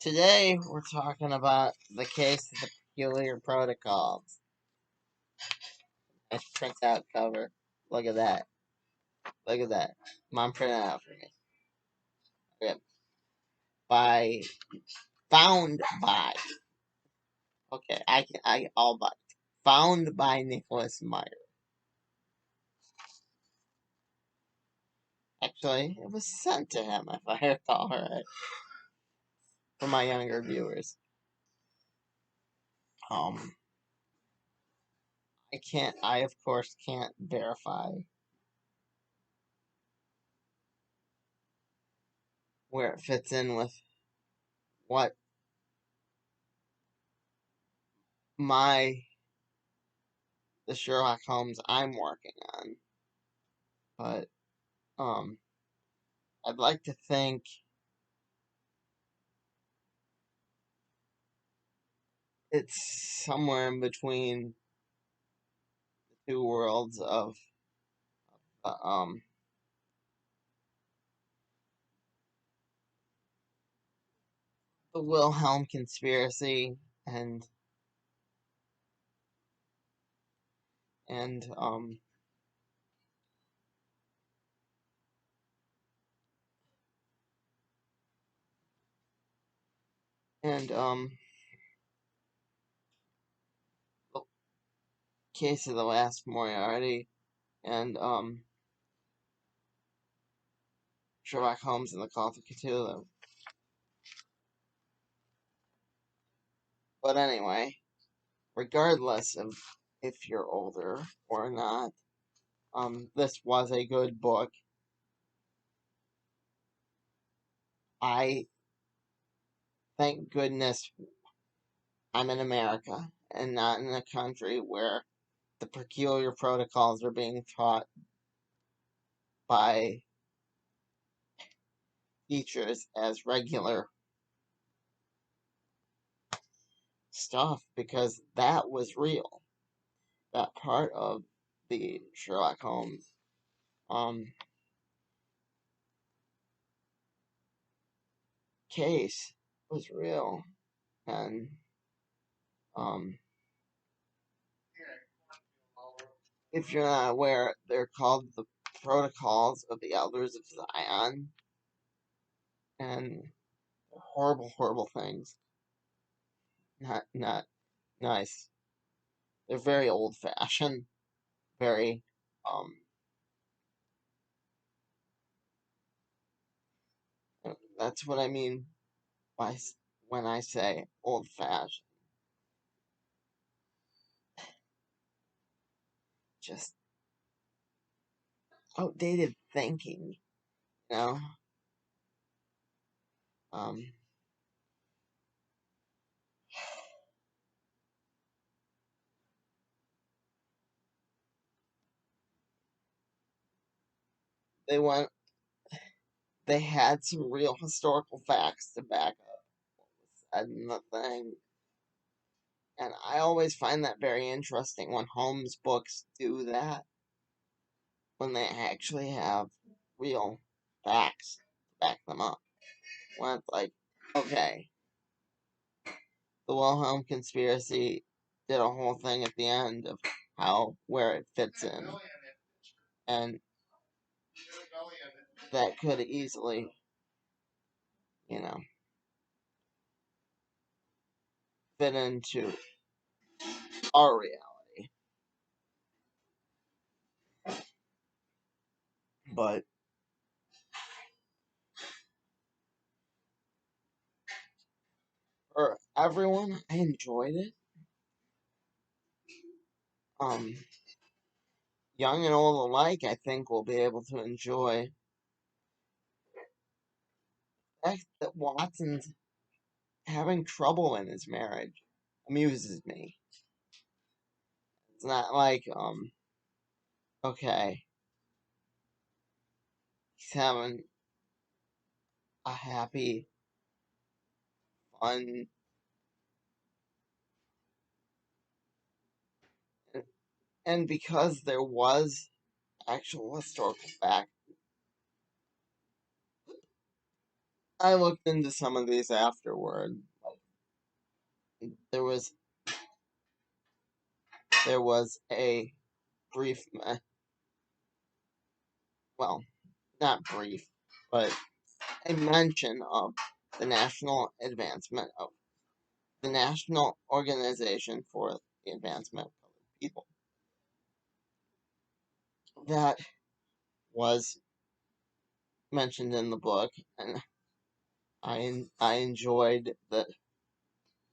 Today we're talking about the case of the peculiar protocols. Nice printout cover. Look at that. Look at that. Mom printed it out for me. Okay. By found by. Okay, I all but found by Nicholas Meyers. Actually, it was sent to him, if I recall right, for my younger viewers. I of course can't verify where it fits in with what the Sherlock Holmes I'm working on. But I'd like to think it's somewhere in between the two worlds of uh, um the Wilhelm conspiracy and and um and the case of the last Moriarty and Sherlock Holmes and the Call of Cthulhu. But anyway, regardless of if you're older or not, this was a good book. I thank goodness I'm in America and not in a country where the peculiar protocols are being taught by teachers as regular stuff, because that was real. That part of the Sherlock Holmes um, case was real. And um, if you're not aware, they're called the Protocols of the Elders of Zion. And horrible, horrible things. Not nice. They're very old fashioned. Very that's what I mean by when I say old fashioned. Just outdated thinking, you know. Um, they went. They had some real historical facts to back up what was said in the thing, and I always find that very interesting when Holmes books do that, when they actually have real facts to back them up. When it's like, okay, the Wilhelm conspiracy did a whole thing at the end of where it fits in, and that could easily, you know, fit into our reality. But for everyone, I enjoyed it. Um, Young and old alike, I think, will be able to enjoy the fact that Watson's having trouble in his marriage amuses me. It's not like, okay, he's having a happy, fun, and because there was actual historical fact, I looked into some of these afterward. There was a brief, well, not brief, but a mention of the national advancement of the National Organization for the Advancement of Colored People. That was mentioned in the book, and I enjoyed the.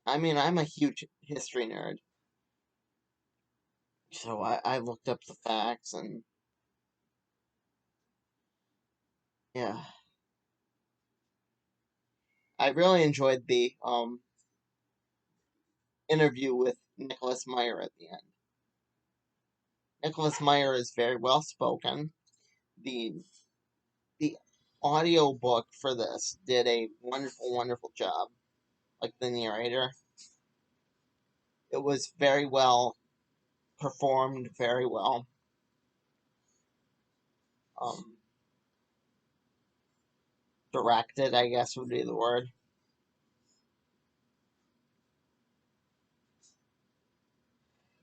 I mean, I'm a huge history nerd, so I looked up the facts, and yeah, I really enjoyed the interview with Nicholas Meyer at the end. Nicholas Meyer is very well spoken. The the audio book for this did a wonderful job, like the narrator. It was very well performed, very well um, directed, I guess would be the word.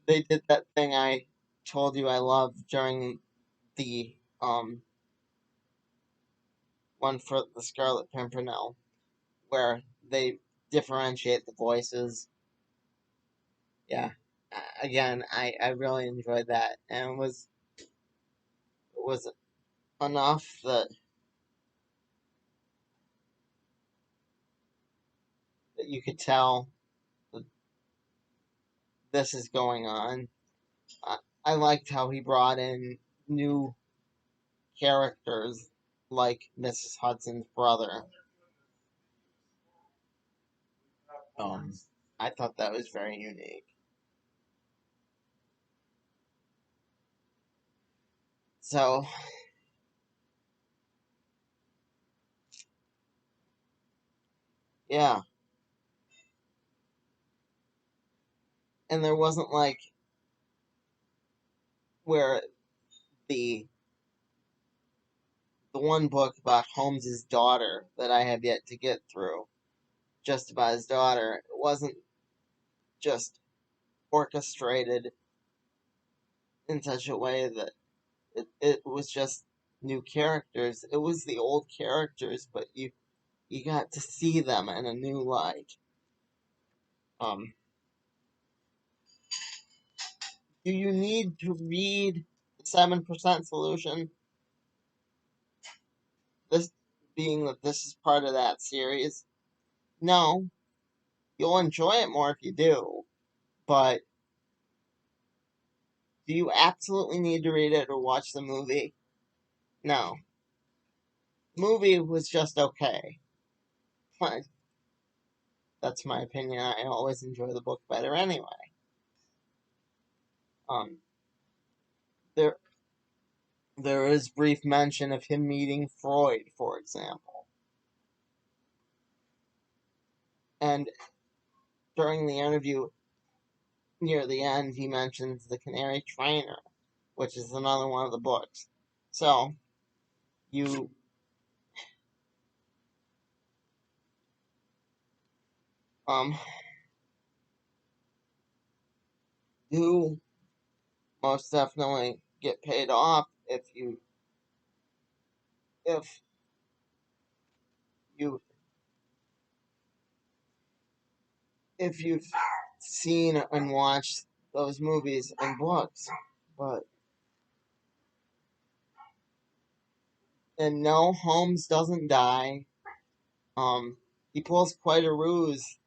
They did that thing I told you I loved during the one for the Scarlet Pimpernel, where they differentiate the voices. Yeah, again, I really enjoyed that, and it was enough that you could tell that this is going on. I, I liked how he brought in new characters like Mrs. Hudson's brother. Um, I thought that was very unique. So, yeah, and there wasn't like where the the one book about Holmes's daughter that I have yet to get through, just about his daughter, it wasn't just orchestrated in such a way that it was just new characters. It was the old characters, but you got to see them in a new light. Um, do you need to read the 7% solution? This being that this is part of that series. No, you'll enjoy it more if you do, but do you absolutely need to read it or watch the movie? No. Movie was just okay. But that's my opinion. I always enjoy the book better anyway. Um, there there is brief mention of him meeting Freud, for example. And during the interview near the end, he mentions the Canary Trainer, which is another one of the books. So you um do most definitely get paid off if you if you've seen and watched those movies and books. But and no, Holmes doesn't die. He pulls quite a ruse,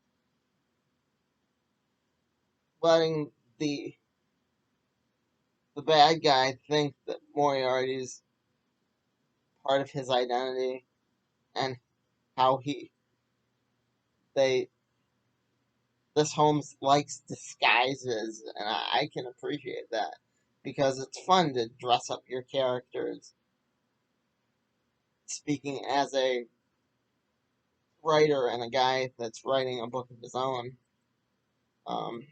letting the the bad guy think that Moriarty's part of his identity, and how he they this Holmes likes disguises, and I can appreciate that because it's fun to dress up your characters. Speaking as a writer and a guy that's writing a book of his own, um,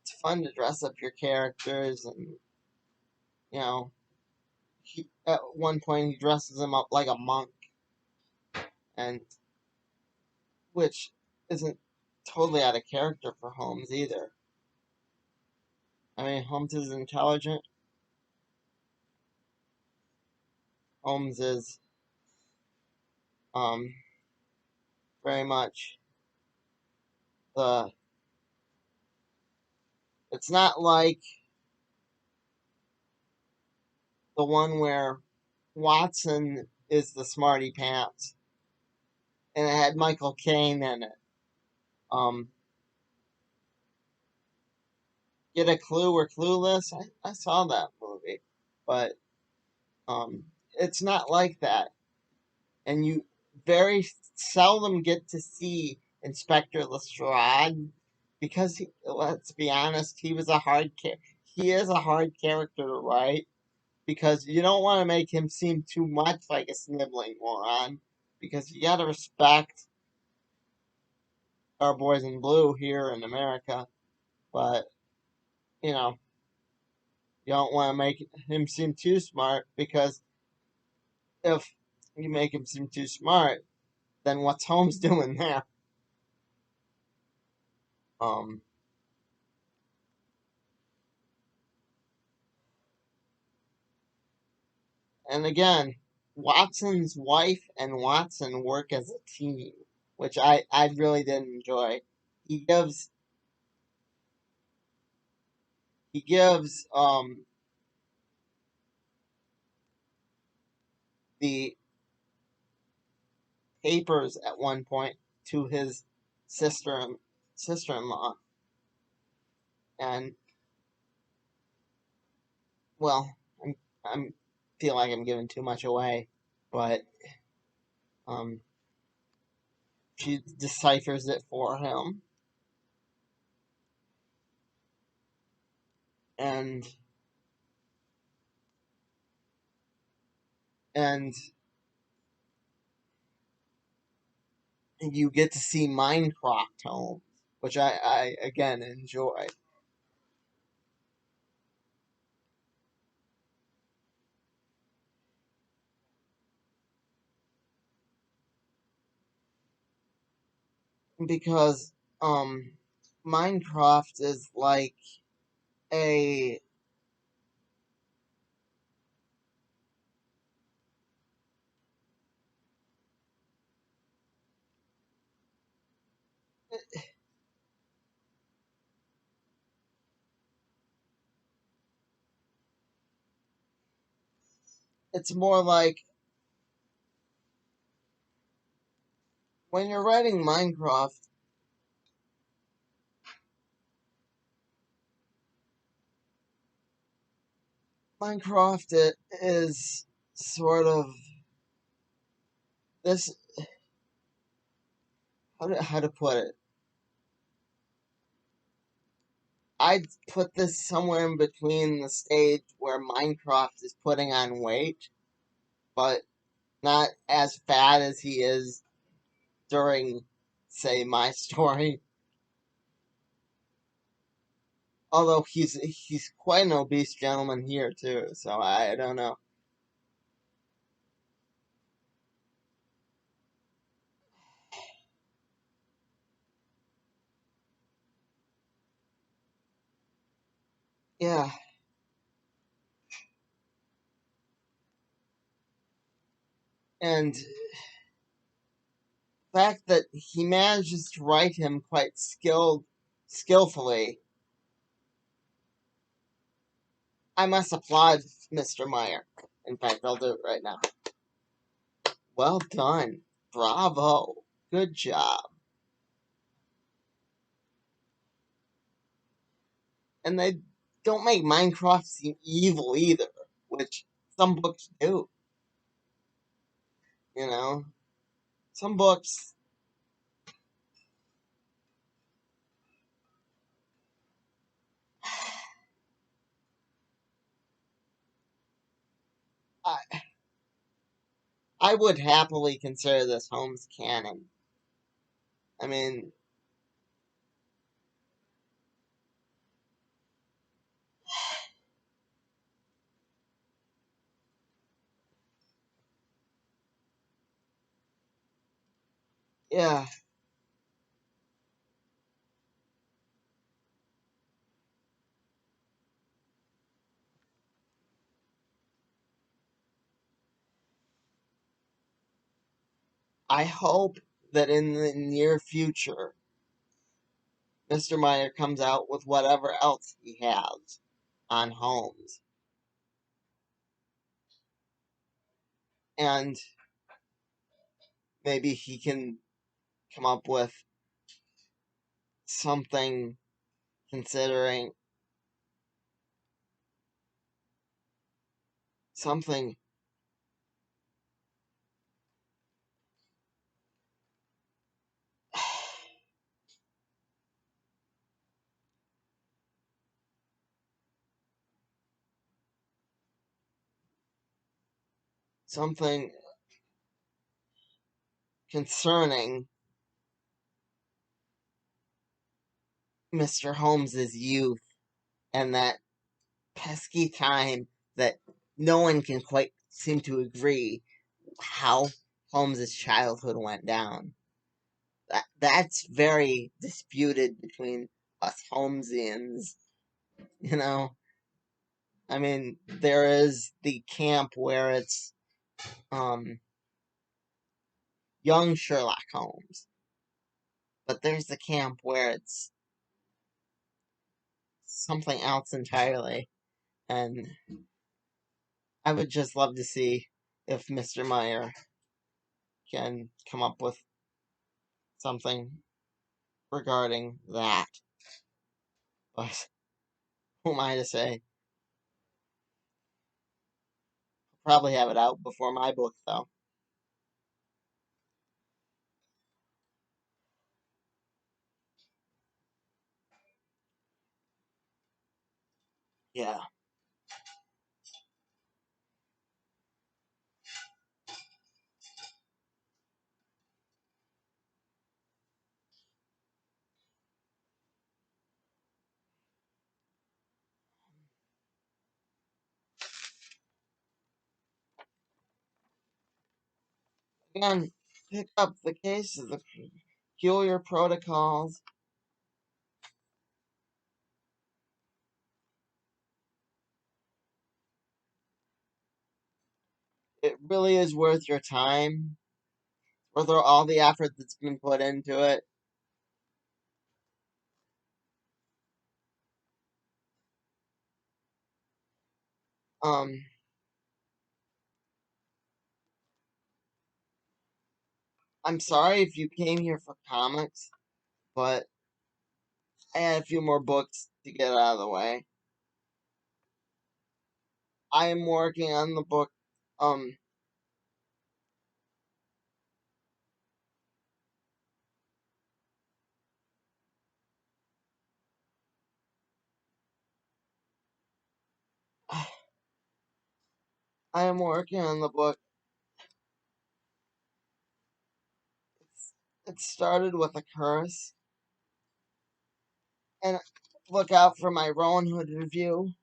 it's fun to dress up your characters and you know at one point he dresses him up like a monk, and which isn't totally out of character for Holmes either. I mean, Holmes is intelligent. Holmes is um very much the. It's not like the one where Watson is the smarty pants, and it had Michael Caine in it. Um, Get a Clue or Clueless? I saw that movie, but um, it's not like that, and you very seldom get to see Inspector Lestrade because let's be honest, he is a hard character to write because you don't want to make him seem too much like a sniveling moron because you got to respect our boys in blue here in America, but you know you don't want to make him seem too smart because if you make him seem too smart, then what's Holmes doing there? Um, and again, Watson's wife and Watson work as a team, which I really did enjoy. He gives he gives the papers at one point to his sister sister in law, and well, I'm feel like I'm giving too much away, but um, she deciphers it for him, and and you get to see Minecraft Holmes, which I again enjoy because Minecraft is like a it's more like when you're writing Minecraft it is sort of this how to put it. I'd put this somewhere in between the stage where Minecraft is putting on weight, but not as fat as he is during, say, my story. Although he's quite an obese gentleman here too, so I don't know. Yeah, and the fact that he manages to write him quite skillfully, I must applaud Mr. Meyer. In fact, I'll do it right now. Well done, bravo, good job. And they don't make Minecraft seem evil either, which some books do. You know, some books. I I would happily consider this Holmes canon. I mean, Yeah, I hope that in the near future, Mr. Meyer comes out with whatever else he has on Holmes. And maybe he can come up with something considering something something concerning Mr. Holmes's youth and that pesky time that no one can quite seem to agree how Holmes's childhood went down. That's very disputed between us Holmesians, you know. I mean, there is the camp where it's um young Sherlock Holmes, but there's the camp where it's something else entirely. And I would just love to see if Mr. Meyer can come up with something regarding that. But who am I to say? Probably have it out before my book, though. Yeah. Again, pick up the case of the peculiar protocols. It really is worth your time, worth all the effort that's been put into it. Um, I'm sorry if you came here for comics, but I had a few more books to get out of the way. I am working on the book. Um, I am working on the book. It started with a curse, and look out for my Rowan Hood review.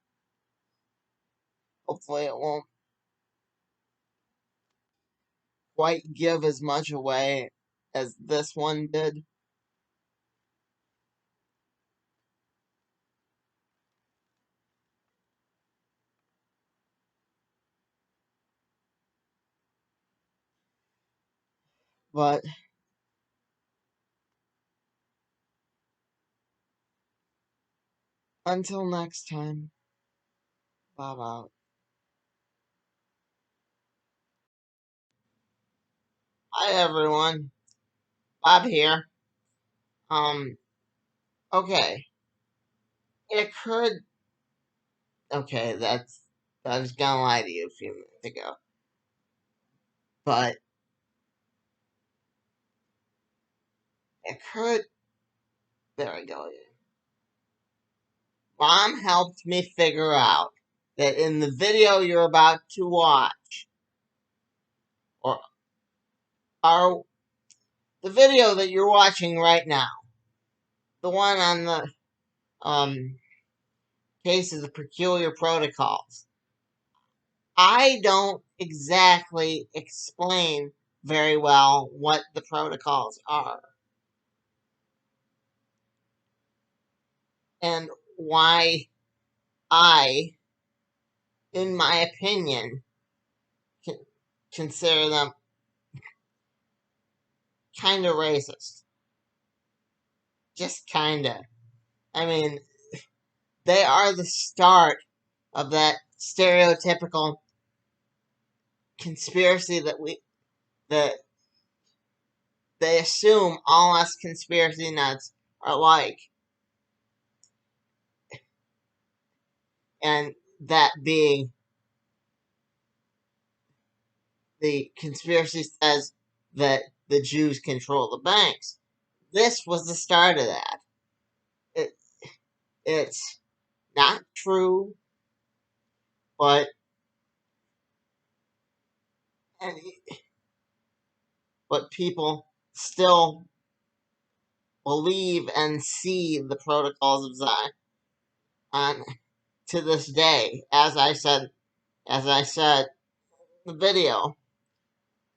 Hopefully, it won't quite give as much away as this one did. But until next time, Bob out. Hi everyone, Bob here. Um, okay, it occurred. Okay, I was gonna lie to you a few minutes ago, but it occurred. There we go. Mom helped me figure out that in the video you're about to watch, or are the video that you're watching right now, the one on the case of the peculiar protocols. I don't exactly explain very well what the protocols are and why I, in my opinion, can consider them kind of racist. Just kind of. I mean, they are the start of that stereotypical conspiracy that they assume all us conspiracy nuts are like, and that being the conspiracy says that the Jews control the banks. This was the start of that. It, it's not true, but and, but people still believe and see the protocols of Zion on to this day. As I said in the video,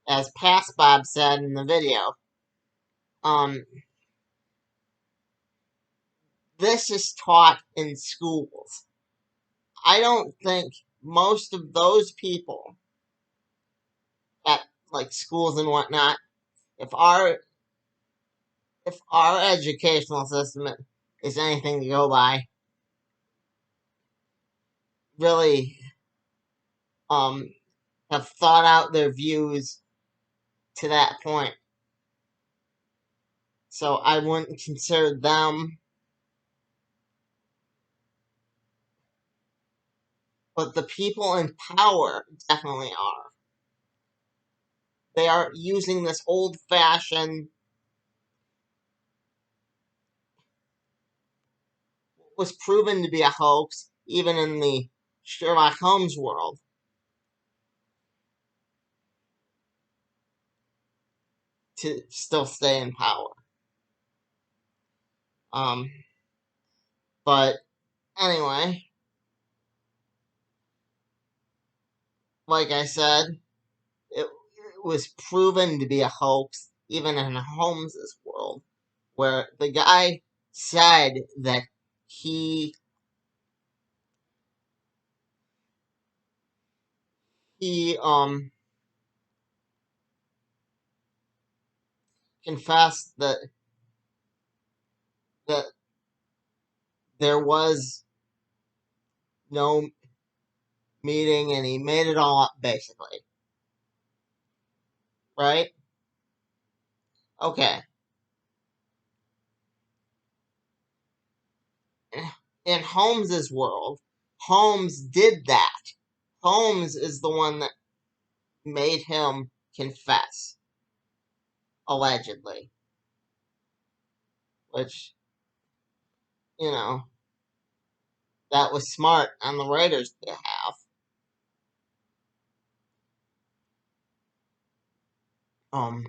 as Past Bob said in the video, um, this is taught in schools. I don't think most of those people at like schools and whatnot, if our educational system is anything to go by, really have thought out their views to that point. So I wouldn't consider them, but the people in power definitely are. They are using this old-fashioned, was proven to be a hoax, even in the Sherlock Holmes world, to still stay in power. Um, but anyway, like I said, it was proven to be a hoax, even in Holmes's world, where the guy said that he he confessed that there was no meeting and he made it all up basically, right? Okay. In Holmes's world, Holmes did that. Holmes is the one that made him confess, allegedly, which, you know, that was smart on the writer's behalf. Um,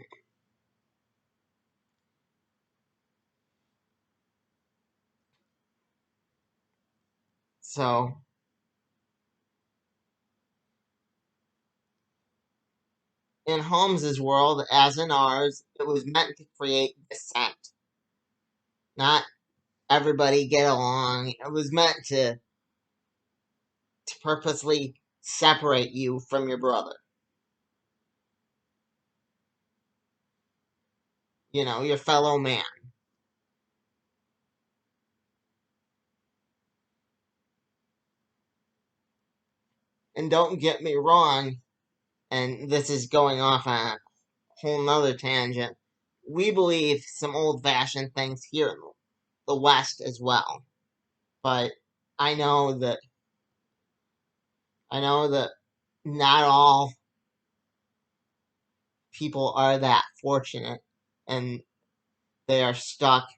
so in Holmes's world, as in ours, it was meant to create dissent, not everybody get along. It was meant to purposely separate you from your brother. You know, your fellow man. And don't get me wrong, and this is going off on a whole nother tangent. We believe some old fashioned things here in the West as well. But I know that I know that not all people are that fortunate and they are stuck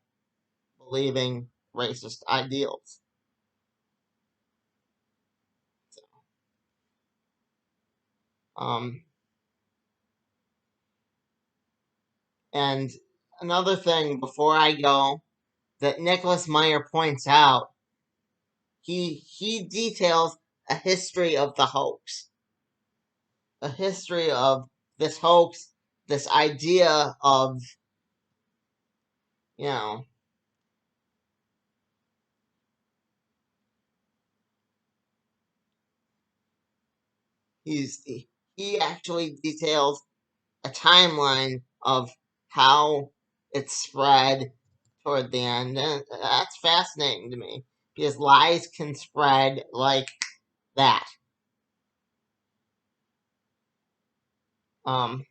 believing racist ideals. Um, and another thing before I go that Nicholas Meyer points out, he details a history of the hoax, a history of this hoax this idea of, you know, he actually details a timeline of how it spread toward the end, and that's fascinating to me because lies can spread like that. Um,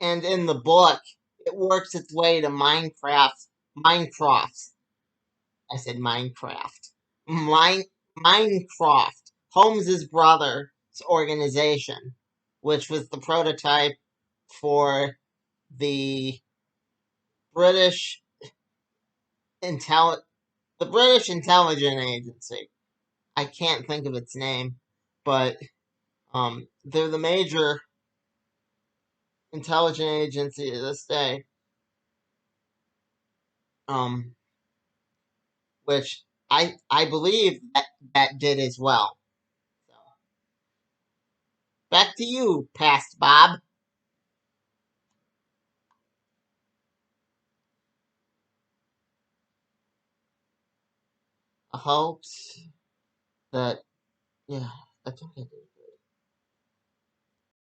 and in the book, it works its way to Minecraft. Minecraft. I said Minecraft. Minecraft. Holmes's brother's organization, which was the prototype for the British intel the British intelligence agency. I can't think of its name, but they're the major intelligence agency to this day. Um, which I believe that did as well. So back to you, past Bob. I hopes that yeah, I think I did.